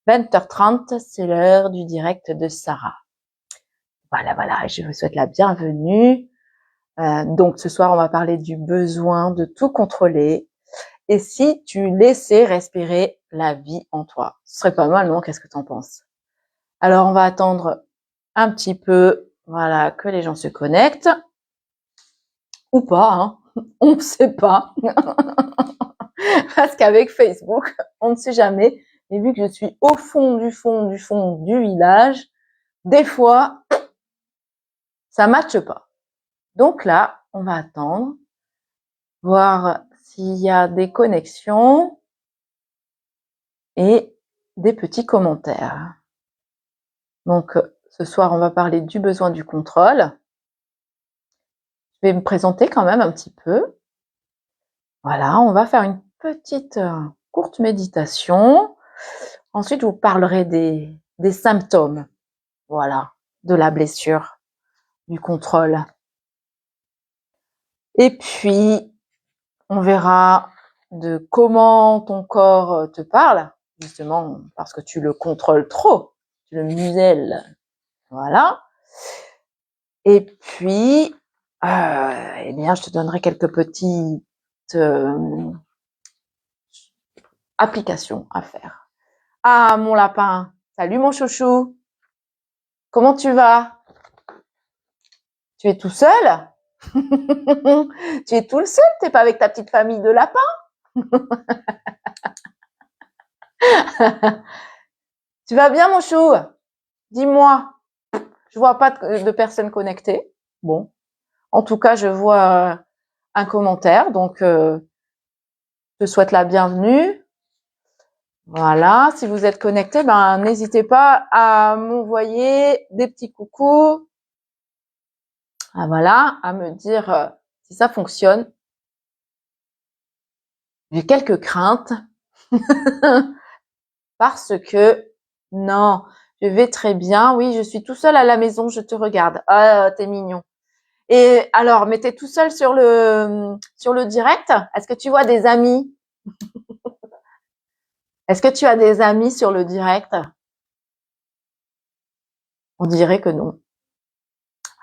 20h30, c'est l'heure du direct de Sarah. Voilà, je vous souhaite la bienvenue. Donc ce soir, on va parler du besoin de tout contrôler. Et si tu laissais respirer la vie en toi, ce serait pas mal, non? Qu'est-ce que tu en penses? Alors, on va attendre un petit peu, voilà, que les gens se connectent. Ou pas, hein. On ne sait pas. Parce qu'avec Facebook, on ne sait jamais. Et vu que je suis au fond du village, des fois, ça matche pas. Donc là, on va attendre, voir s'il y a des connexions et des petits commentaires. Donc, ce soir, on va parler du besoin du contrôle. Je vais me présenter quand même un petit peu. Voilà, on va faire une petite courte méditation. Ensuite, je vous parlerai des symptômes, voilà, de la blessure, du contrôle. Et puis, on verra de comment ton corps te parle, justement parce que tu le contrôles trop, tu le muselles, voilà. Et puis, eh bien, je te donnerai quelques petites applications à faire. Ah, mon lapin, salut mon chouchou, comment tu vas? Tu es tout seul? Tu es tout seul? T'es pas avec ta petite famille de lapins? Tu vas bien, mon chou? Dis-moi. Je vois pas de personnes connectées. Bon. En tout cas, je vois un commentaire. Donc, je te souhaite la bienvenue. Voilà. Si vous êtes connectés, ben, n'hésitez pas à m'envoyer des petits coucous. Ah, voilà. À me dire si ça fonctionne. J'ai quelques craintes. Parce que, non, je vais très bien. Oui, je suis tout seul à la maison, je te regarde. Ah, t'es mignon. Et alors, mais t'es tout seul sur le direct? Est-ce que tu vois des amis? Est-ce que tu as des amis sur le direct? On dirait que non.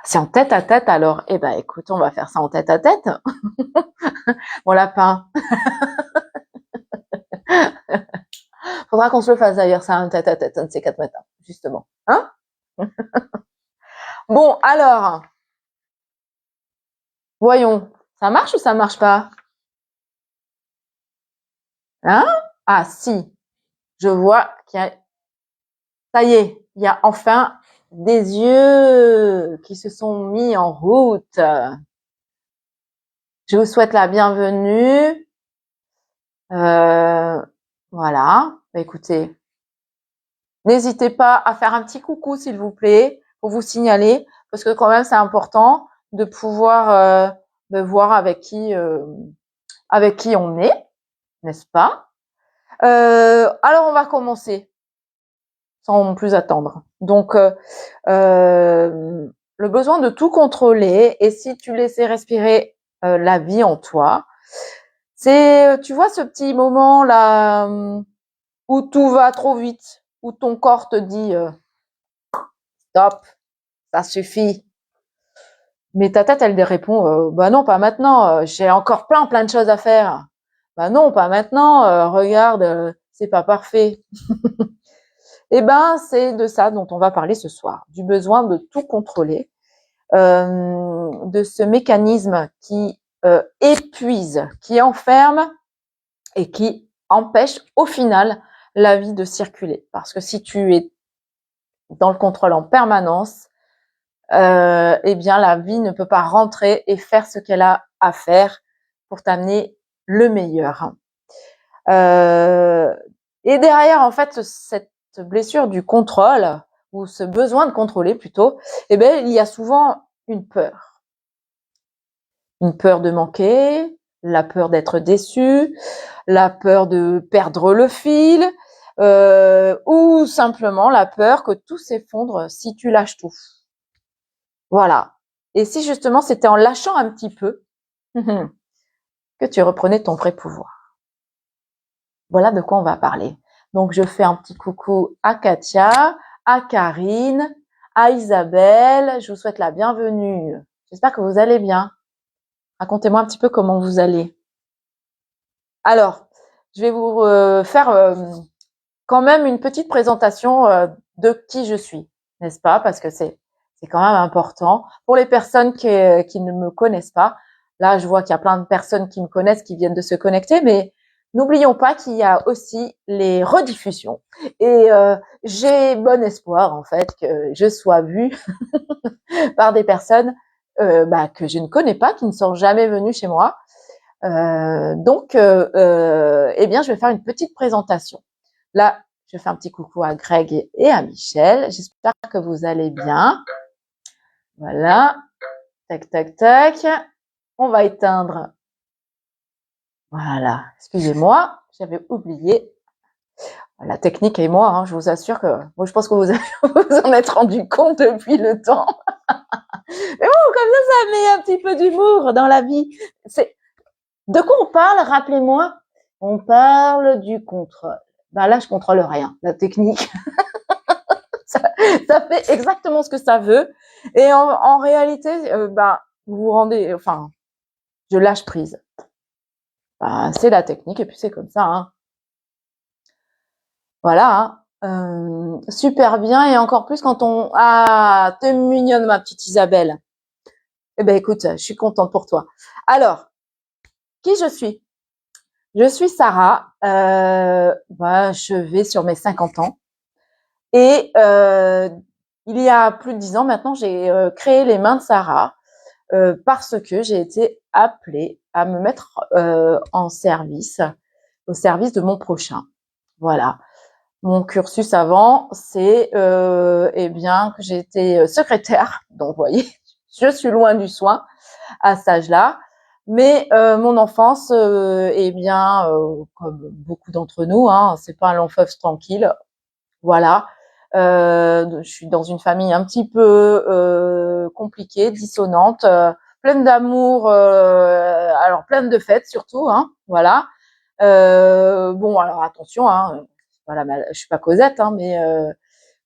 C'est en tête à tête alors. Eh ben, écoute, on va faire ça en tête à tête. Mon lapin. Faudra qu'on se le fasse d'ailleurs, ça, un tête à tête, un de ces 4 matins, justement. Hein? Bon, alors, voyons. Ça marche ou ça marche pas? Hein? Ah, si. Je vois qu'il y a, ça y est, il y a enfin des yeux qui se sont mis en route. Je vous souhaite la bienvenue. Voilà. Bah, écoutez, n'hésitez pas à faire un petit coucou, s'il vous plaît, pour vous signaler, parce que quand même, c'est important de pouvoir voir avec qui on est, n'est-ce pas? Alors, on va commencer sans plus attendre. Donc, le besoin de tout contrôler, et si tu laissais respirer la vie en toi, c'est, tu vois, ce petit moment là où tout va trop vite, où ton corps te dit stop, ça suffit. Mais ta tête, elle répond bah non, pas maintenant, j'ai encore plein de choses à faire. Bah non, pas maintenant, regarde, c'est pas parfait. Eh ben, c'est de ça dont on va parler ce soir, du besoin de tout contrôler, de ce mécanisme qui épuise, qui enferme et qui empêche au final la vie de circuler. Parce que si tu es dans le contrôle en permanence, eh bien la vie ne peut pas rentrer et faire ce qu'elle a à faire pour t'amener le meilleur. Et derrière, en fait, cette blessure du contrôle, ou ce besoin de contrôler plutôt, eh ben, il y a souvent une peur. Une peur de manquer, la peur d'être déçu, la peur de perdre le fil, ou simplement la peur que tout s'effondre si tu lâches tout. Voilà. Et si justement c'était en lâchant un petit peu que tu reprenais ton vrai pouvoir. Voilà de quoi on va parler. Donc, je fais un petit coucou à Katia, à Karine, à Isabelle. Je vous souhaite la bienvenue. J'espère que vous allez bien. Racontez-moi un petit peu comment vous allez. Alors, je vais vous faire quand même une petite présentation de qui je suis, n'est-ce pas? Parce que c'est quand même important. Pour les personnes qui ne me connaissent pas, là, je vois qu'il y a plein de personnes qui me connaissent, qui viennent de se connecter, mais n'oublions pas qu'il y a aussi les rediffusions. Et j'ai bon espoir, en fait, que je sois vue par des personnes que je ne connais pas, qui ne sont jamais venues chez moi. Donc, eh bien, je vais faire une petite présentation. Là, je fais un petit coucou à Greg et à Michel. J'espère que vous allez bien. Voilà. Tac, tac, tac. On va éteindre. Voilà. Excusez-moi, j'avais oublié. La technique et moi, je vous assure que moi, je pense que vous vous en êtes rendu compte depuis le temps. Mais bon, comme ça met un petit peu d'humour dans la vie. De quoi on parle, rappelez-moi? On parle du contrôle. Là, je contrôle rien. La technique, ça fait exactement ce que ça veut. Et en réalité, vous vous rendez, enfin, je lâche prise. C'est la technique et puis c'est comme ça. Hein. Voilà. Super bien et encore plus quand on... Ah, t'es mignonne ma petite Isabelle. Eh ben écoute, je suis contente pour toi. Alors, qui je suis? Je suis Sarah. Je vais sur mes 50 ans. Et il y a plus de 10 ans maintenant, j'ai créé les Mains de Sarah parce que j'ai été appelée à me mettre en service, au service de mon prochain. Voilà. Mon cursus avant, c'est que j'ai été secrétaire. Donc, vous voyez, je suis loin du soin à cet âge-là. Mais mon enfance, comme beaucoup d'entre nous, c'est pas un long fleuve tranquille. Voilà. Je suis dans une famille un petit peu compliquée, dissonante, pleine d'amour, alors pleine de fêtes surtout, voilà. Alors attention, voilà, je suis pas Cosette, mais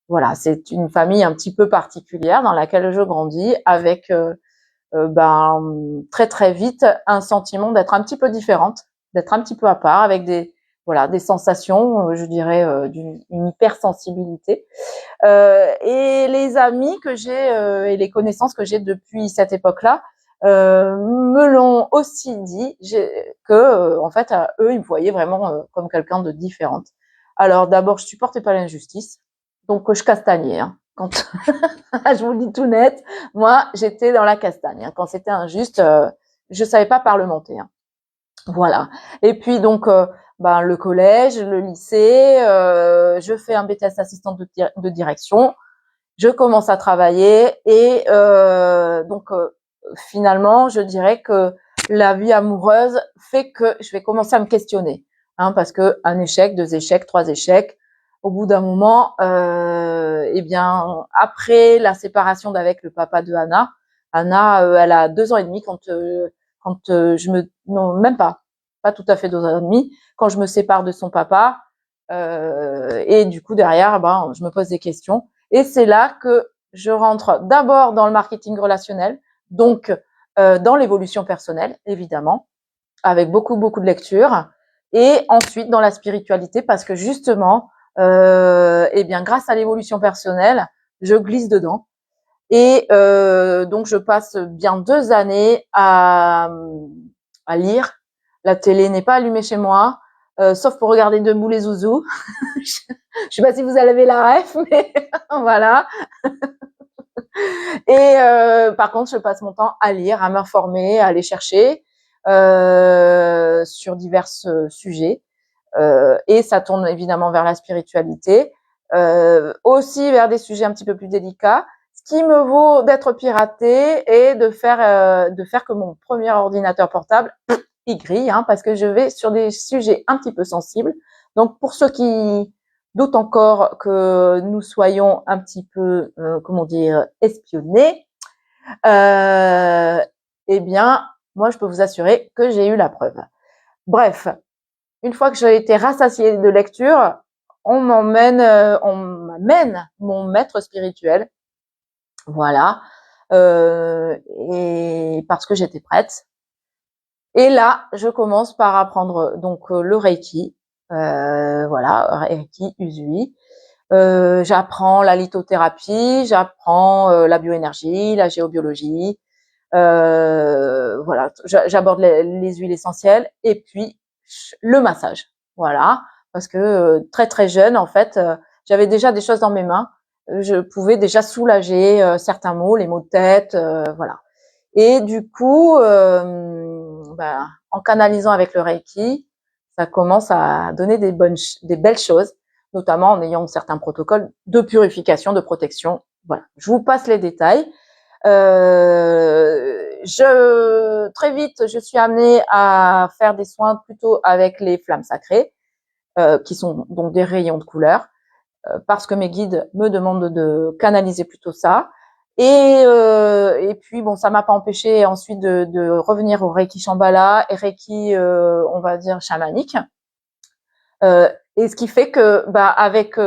voilà, c'est une famille un petit peu particulière dans laquelle je grandis, avec très très vite un sentiment d'être un petit peu différente, d'être un petit peu à part, avec des sensations, je dirais, d'une hypersensibilité. Et les amis que j'ai et les connaissances que j'ai depuis cette époque-là me l'ont aussi dit que en fait eux ils me voyaient vraiment comme quelqu'un de différente. Alors d'abord je supportais pas l'injustice, donc je castagnais. Quand je vous le dis tout net, moi j'étais dans la castagne. Quand c'était injuste, je savais pas parlementer. Voilà. Et puis donc le collège, le lycée, je fais un BTS assistante de direction, je commence à travailler et finalement, je dirais que la vie amoureuse fait que je vais commencer à me questionner, parce que un échec, 2 échecs, 3 échecs, au bout d'un moment, après la séparation d'avec le papa de Anna, elle a 2 ans et demi non, même pas tout à fait 2 ans et demi, quand je me sépare de son papa, et du coup derrière, je me pose des questions. Et c'est là que je rentre d'abord dans le marketing relationnel, donc dans l'évolution personnelle, évidemment, avec beaucoup, beaucoup de lectures, et ensuite dans la spiritualité, parce que justement, grâce à l'évolution personnelle, je glisse dedans. Et donc, je passe bien 2 années à lire. La télé n'est pas allumée chez moi, sauf pour regarder Debout les zouzous. Je sais pas si vous avez la ref, mais voilà. Et par contre, je passe mon temps à lire, à m'informer, à aller chercher sur divers sujets. Et ça tourne évidemment vers la spiritualité, aussi vers des sujets un petit peu plus délicats. Ce qui me vaut d'être piratée et de faire que mon premier ordinateur portable il grille, parce que je vais sur des sujets un petit peu sensibles. Donc pour ceux qui doutent encore que nous soyons un petit peu, espionnés, moi je peux vous assurer que j'ai eu la preuve. Bref, une fois que j'ai été rassasiée de lecture, on m'amène mon maître spirituel. Voilà. Et parce que j'étais prête. Et là, je commence par apprendre donc le Reiki. Voilà, Reiki Usui. J'apprends la lithothérapie, j'apprends la bioénergie, la géobiologie. Voilà, j'aborde les huiles essentielles et puis le massage. Voilà, parce que très très jeune, en fait, j'avais déjà des choses dans mes mains. Je pouvais déjà soulager certains maux, les maux de tête, voilà. Et du coup, en canalisant avec le Reiki, ça commence à donner des belles choses, notamment en ayant certains protocoles de purification, de protection. Voilà, je vous passe les détails. Très vite, je suis amenée à faire des soins plutôt avec les flammes sacrées, qui sont donc des rayons de couleur, parce que mes guides me demandent de canaliser plutôt ça. Et puis bon, ça m'a pas empêché ensuite de revenir au Reiki Shambhala et Reiki, on va dire chamanique. Et ce qui fait que, avec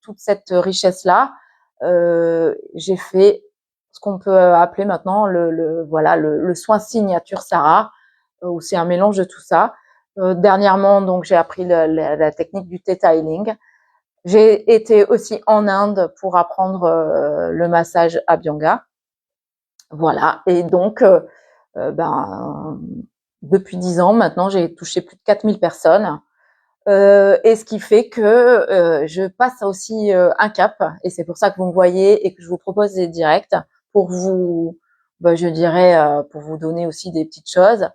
toute cette richesse-là, j'ai fait ce qu'on peut appeler maintenant le soin signature Sarah, où c'est un mélange de tout ça. Dernièrement, donc, j'ai appris la technique du Theta Healing. J'ai été aussi en Inde pour apprendre le massage Abhyanga. Voilà. Et donc, depuis 10 ans maintenant, j'ai touché plus de 4000 personnes. Et ce qui fait que je passe aussi un cap, et c'est pour ça que vous me voyez et que je vous propose des directs pour vous, je dirais, pour vous donner aussi des petites choses,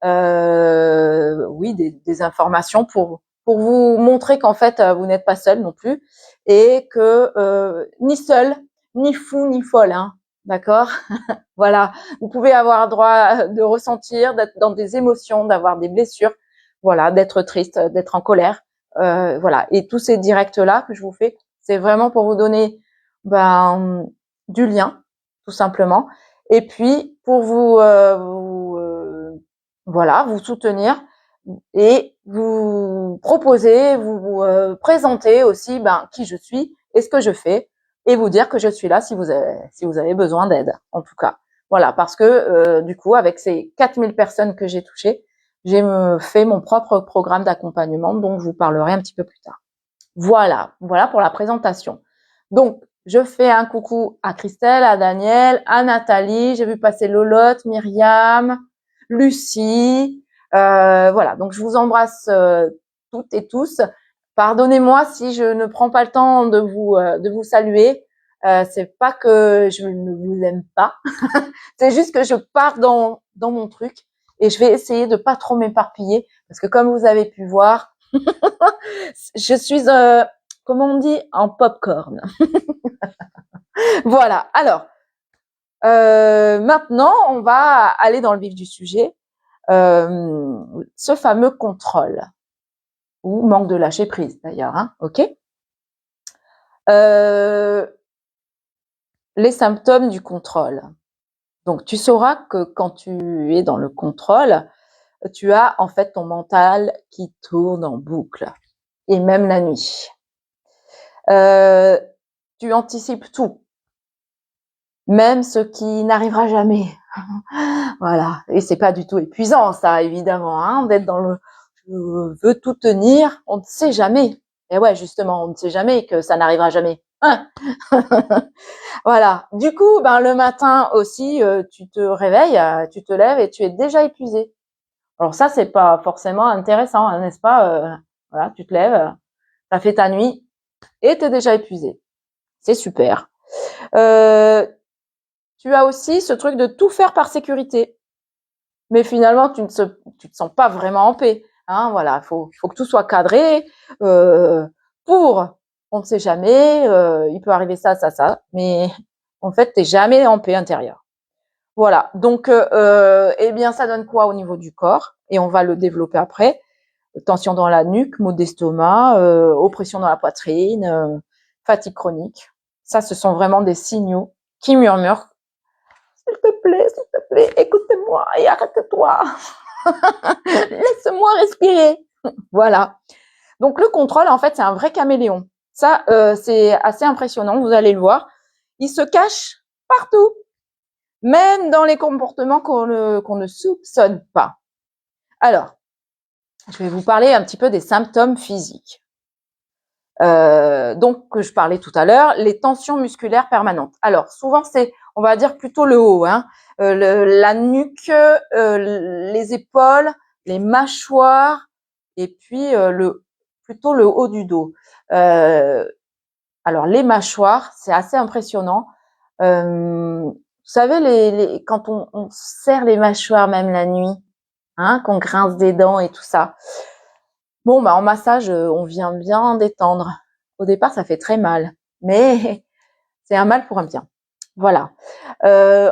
oui, des informations pour vous montrer qu'en fait vous n'êtes pas seul non plus, et que ni seul, ni fou, ni folle, hein, d'accord. Voilà, vous pouvez avoir droit de ressentir, d'être dans des émotions, d'avoir des blessures, voilà, d'être triste, d'être en colère, voilà. Et tous ces directs là que je vous fais, c'est vraiment pour vous donner du lien, tout simplement, et puis pour voilà, vous soutenir et vous proposer, vous présenter aussi qui je suis et ce que je fais, et vous dire que je suis là si vous avez besoin d'aide, en tout cas. Voilà, parce que du coup, avec ces 4000 personnes que j'ai touchées, j'ai fait mon propre programme d'accompagnement, dont je vous parlerai un petit peu plus tard. Voilà pour la présentation. Donc, je fais un coucou à Christelle, à Daniel, à Nathalie, j'ai vu passer Lolotte, Myriam, Lucie, voilà. Donc, je vous embrasse toutes et tous. Pardonnez-moi si je ne prends pas le temps de vous saluer. C'est pas que je ne vous aime pas, c'est juste que je pars dans mon truc, et je vais essayer de pas trop m'éparpiller, parce que comme vous avez pu voir, je suis, comment on dit, en popcorn. Voilà. Alors, maintenant, on va aller dans le vif du sujet. Ce fameux contrôle, ou manque de lâcher prise d'ailleurs, hein, ok. Les symptômes du contrôle. Donc, tu sauras que quand tu es dans le contrôle, tu as en fait ton mental qui tourne en boucle, et même la nuit. Tu anticipes tout, même ce qui n'arrivera jamais. Voilà. Et c'est pas du tout épuisant, ça, évidemment, hein, d'être dans le je veux tout tenir, on ne sait jamais. Et ouais, justement, on ne sait jamais que ça n'arrivera jamais. Hein. Voilà. Du coup, le matin aussi, tu te réveilles, tu te lèves et tu es déjà épuisé. Alors ça, c'est pas forcément intéressant, hein, n'est-ce pas? Voilà, tu te lèves, t'as fait ta nuit et t'es déjà épuisé. C'est super. Tu as aussi ce truc de tout faire par sécurité, mais finalement tu te sens pas vraiment en paix. Hein, voilà, faut que tout soit cadré pour, on ne sait jamais, il peut arriver ça, ça, ça, mais en fait t'es jamais en paix intérieure. Voilà, donc eh bien ça donne quoi au niveau du corps, et on va le développer après. Tension dans la nuque, maux d'estomac, oppression dans la poitrine, fatigue chronique. Ça, ce sont vraiment des signaux qui murmurent. S'il te plaît, écoute-moi et arrête-toi. Laisse-moi respirer. Voilà. Donc le contrôle, en fait, c'est un vrai caméléon. Ça, c'est assez impressionnant, vous allez le voir. Il se cache partout, même dans les comportements qu'on ne soupçonne pas. Alors, je vais vous parler un petit peu des symptômes physiques. Donc, que je parlais tout à l'heure, les tensions musculaires permanentes. Alors, souvent, c'est, on va dire, plutôt le haut, hein, la nuque, les épaules, les mâchoires, et puis plutôt le haut du dos. Alors, les mâchoires, c'est assez impressionnant. Vous savez, quand on serre les mâchoires, même la nuit, hein, qu'on grince des dents et tout ça. Bon, bah en massage, on vient bien détendre. Au départ, ça fait très mal, mais c'est un mal pour un bien. Voilà.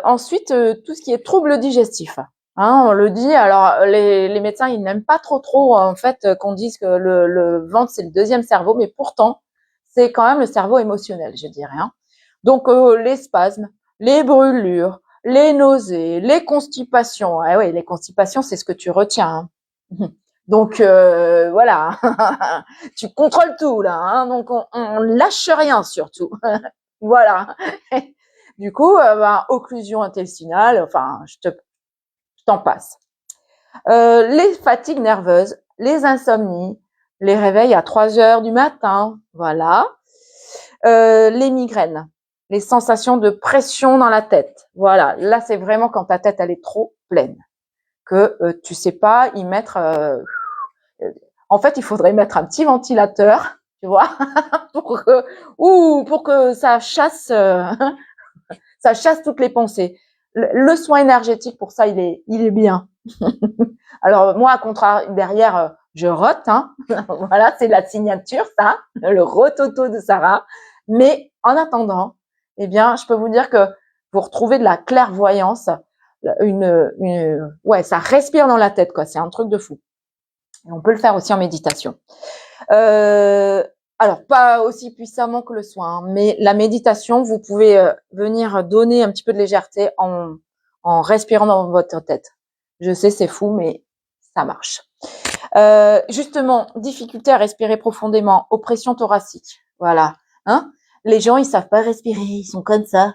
Ensuite, tout ce qui est troubles digestifs. Hein, on le dit. Alors, les médecins, ils n'aiment pas trop en fait qu'on dise que le ventre c'est le deuxième cerveau, mais pourtant, c'est quand même le cerveau émotionnel, je dirais. Hein. Donc, les spasmes, les brûlures, les nausées, les constipations. Ah oui, les constipations, c'est ce que tu retiens. Hein. Donc voilà, tu contrôles tout là, hein, donc on lâche rien surtout. Voilà. Du coup, occlusion intestinale, enfin, je t'en passe. Les fatigues nerveuses, les insomnies, les réveils à 3 heures du matin, voilà. Les migraines, les sensations de pression dans la tête, voilà. Là, c'est vraiment quand ta tête elle est trop pleine, que tu sais pas y mettre. En fait, il faudrait mettre un petit ventilateur, tu vois, pour que ça chasse toutes les pensées. Le soin énergétique pour ça, il est bien. Alors moi, à contraire, derrière, je rote, hein. Voilà, c'est la signature, ça, le rototo de Sarah. Mais en attendant, eh bien, je peux vous dire que vous retrouvez de la clairvoyance, ouais, ça respire dans la tête, quoi. C'est un truc de fou. Et on peut le faire aussi en méditation. Alors, pas aussi puissamment que le soin, hein, mais la méditation, vous pouvez venir donner un petit peu de légèreté en respirant dans votre tête. Je sais, c'est fou, mais ça marche. Justement, difficulté à respirer profondément, oppression thoracique. Voilà. Hein, les gens, ils savent pas respirer, ils sont comme ça.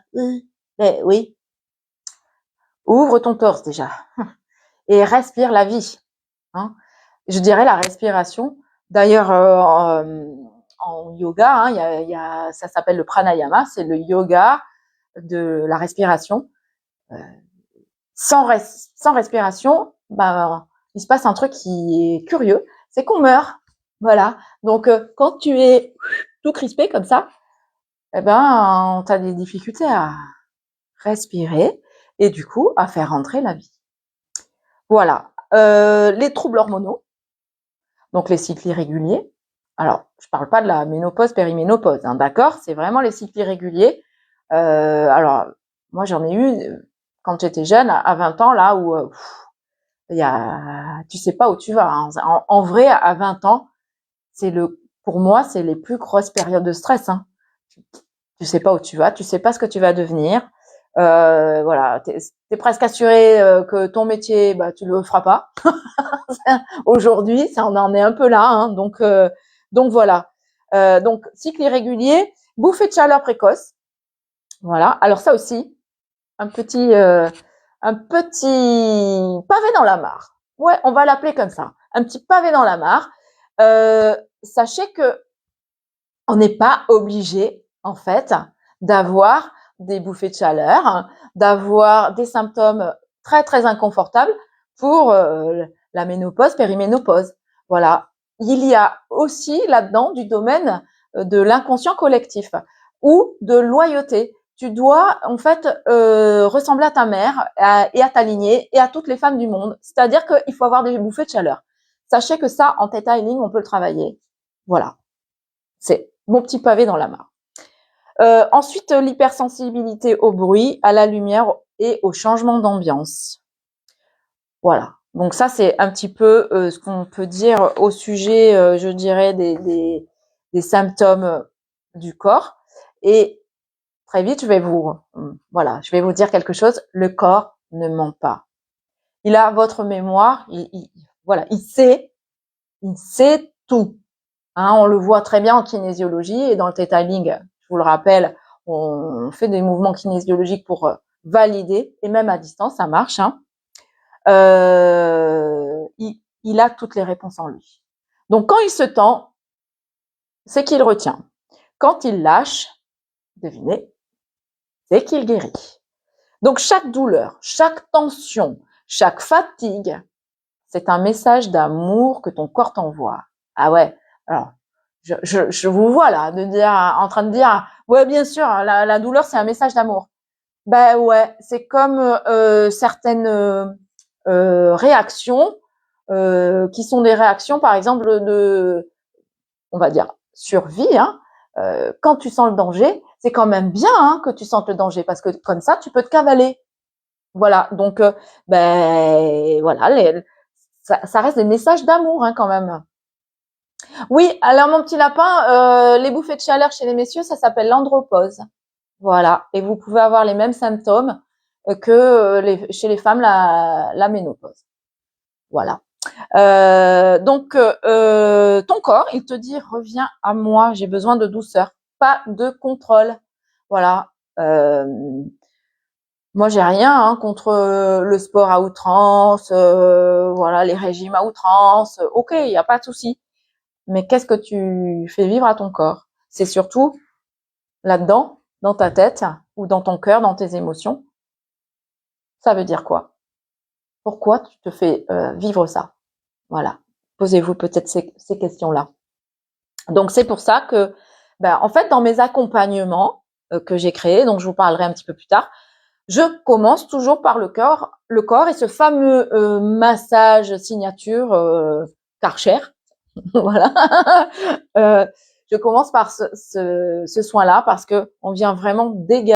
Oui. Ouvre ton torse déjà et respire la vie. Hein. Je dirais la respiration. D'ailleurs, en yoga, hein, ça s'appelle le pranayama, c'est le yoga de la respiration. Sans respiration, il se passe un truc qui est curieux, c'est qu'on meurt. Voilà. Donc, quand tu es tout crispé comme ça, tu as des difficultés à respirer et du coup à faire rentrer la vie. Voilà. Les troubles hormonaux. Donc les cycles irréguliers. Alors, je parle pas de la ménopause, périménopause, hein, d'accord? C'est vraiment les cycles irréguliers. Alors, moi j'en ai eu quand j'étais jeune, à 20 ans, là où tu sais pas où tu vas. Hein. En vrai, à 20 ans, pour moi, c'est les plus grosses périodes de stress. Hein. Tu sais pas où tu vas, tu sais pas ce que tu vas devenir. Voilà, t'es presque assuré que ton métier, tu le feras pas. Aujourd'hui, ça on en est un peu là, hein, donc voilà. Donc cycle irrégulier, bouffée de chaleur précoce, voilà. Alors ça aussi, un petit pavé dans la mare. Ouais, on va l'appeler comme ça, un petit pavé dans la mare. Sachez que on n'est pas obligé, en fait, d'avoir des bouffées de chaleur, hein, d'avoir des symptômes très très inconfortables pour la ménopause, périménopause. Voilà. Il y a aussi là-dedans du domaine de l'inconscient collectif ou de loyauté. Tu dois en fait ressembler à ta mère et à ta lignée et à toutes les femmes du monde. C'est-à-dire qu'il faut avoir des bouffées de chaleur. Sachez que ça, en Theta Healing, on peut le travailler. Voilà. C'est mon petit pavé dans la mare. Ensuite, l'hypersensibilité au bruit, à la lumière et au changement d'ambiance. Voilà. Donc ça, c'est un petit peu ce qu'on peut dire au sujet, je dirais, des symptômes du corps. Et très vite, je vais vous dire quelque chose. Le corps ne ment pas. Il a votre mémoire. Il sait tout. Hein, on le voit très bien en kinésiologie et dans le Theta Healing, je vous le rappelle, on fait des mouvements kinésiologiques pour valider, et même à distance, ça marche. Hein. Il a toutes les réponses en lui. Donc quand il se tend, c'est qu'il retient. Quand il lâche, devinez, c'est qu'il guérit. Donc chaque douleur, chaque tension, chaque fatigue, c'est un message d'amour que ton corps t'envoie. Ah ouais, alors je vous vois là en train de dire, ouais bien sûr, la douleur c'est un message d'amour. Ben ouais, c'est comme certaines réactions qui sont des réactions, par exemple, on va dire, survie. Hein. Quand tu sens le danger, c'est quand même bien hein, que tu sentes le danger parce que comme ça, tu peux te cavaler. Voilà, donc ben voilà, ça reste des messages d'amour hein, quand même. Oui, alors mon petit lapin, les bouffées de chaleur chez les messieurs, ça s'appelle l'andropause. Voilà, et vous pouvez avoir les mêmes symptômes que chez les femmes la ménopause. Voilà. Donc ton corps, il te dit reviens à moi, j'ai besoin de douceur, pas de contrôle. Voilà. Moi, j'ai rien hein, contre le sport à outrance, voilà, les régimes à outrance. Ok, il n'y a pas de souci. Mais qu'est-ce que tu fais vivre à ton corps? C'est surtout là-dedans, dans ta tête ou dans ton cœur, dans tes émotions. Ça veut dire quoi? Pourquoi tu te fais vivre ça? Voilà. Posez-vous peut-être ces questions-là. Donc c'est pour ça que, ben, en fait, dans mes accompagnements que j'ai créés, donc je vous parlerai un petit peu plus tard, je commence toujours par le corps et ce fameux massage signature Karcher. Voilà. Je commence par ce soin-là parce que on vient vraiment dégager